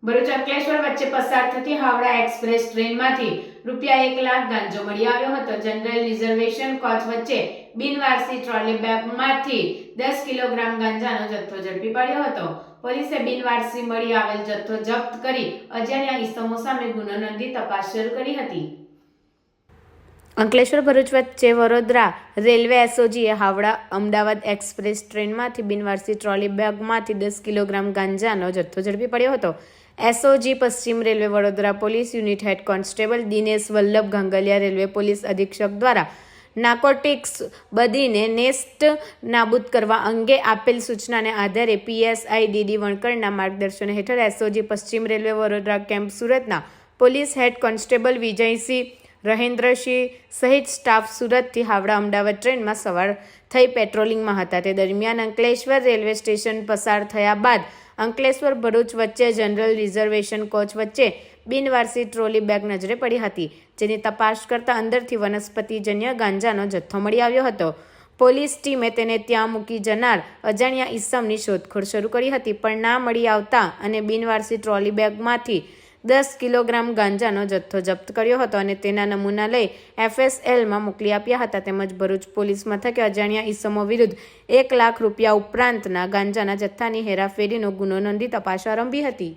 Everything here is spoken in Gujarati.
ભરૂચ અંકલેશ્વર વચ્ચે પસાર થતી હાવડા એક્સપ્રેસ ટ્રેનમાંથી ₹1 લાખ ગાંજો મળી આવ્યો હતો। જનરલ રિઝર્વેશન કોચ વચ્ચે બિનવારસી ટ્રોલી બેગમાંથી 10 કિલોગ્રામ ગાંજાનો જથ્થો ઝડપી પડ્યો હતો। પોલીસે બિનવારસી મળી આવેલ જથ્થો જપ્ત કરી અજાણ્યા ઇસમો સામે ગુનો નોંધી તપાસ શરૂ કરી હતી। અંકલેશ્વર ભરૂચ વચ્ચે વડોદરા રેલવે એસઓજીએ હાવડા અમદાવાદ એક્સપ્રેસ ટ્રેનમાંથી બિનવારસી ટ્રોલી બેગમાંથી 10 કિલોગ્રામ ગાંજાનો જથ્થો ઝડપી પડ્યો હતો। એસઓજી પશ્ચિમ railway Vadodara police unit head constable Dinesh Vallabh Gangaliya railway police અધિક્ષક દ્વારા નાર્કોટિક્સ બદીને નેસ્ત નાબૂદ કરવા અંગે આપેલ સૂચનાને આધારે પીએસઆઈ ડીડી વણકરના માર્ગદર્શન હેઠળ એસઓજી પશ્ચિમ રેલવે વડોદરા કેમ્પ સુરતના પોલીસ હેડ કોન્સ્ટેબલ વિજયસિંહ રહેન્દ્રસિંહ સહિત સ્ટાફ સુરતથી હાવડા અમદાવાદ ટ્રેનમાં સવાર થઈ પેટ્રોલિંગમાં હતા। તે દરમિયાન અંકલેશ્વર રેલવે સ્ટેશન પસાર થયા બાદ અંકલેશ્વર ભરૂચ વચ્ચે જનરલ રિઝર્વેશન કોચ વચ્ચે બિનવારસી ટ્રોલી બેગ નજરે પડી હતી, જેની તપાસ કરતા અંદરથી વનસ્પતિજન્ય ગાંજાનો જથ્થો મળી આવ્યો હતો। પોલીસ ટીમે તેને ત્યાં મૂકી જનાર અજાણ્યા ઈસમની શોધખોળ શરૂ કરી હતી, પણ ના મળી આવતા અને બિનવારસી ટ્રોલી બેગમાંથી 10 કિલોગ્રામ ગાંજાનો જથ્થો જપ્ત કર્યો હતો અને તેના નમૂના લઈ FSLમાં મોકલી આપ્યા હતા। તેમજ ભરૂચ પોલીસ મથકે અજાણ્યા ઈસમો વિરુદ્ધ ₹1 લાખ ઉપરાંતના ગાંજાના જથ્થાની હેરાફેરીનો ગુનો નોંધી તપાસ આરંભી હતી।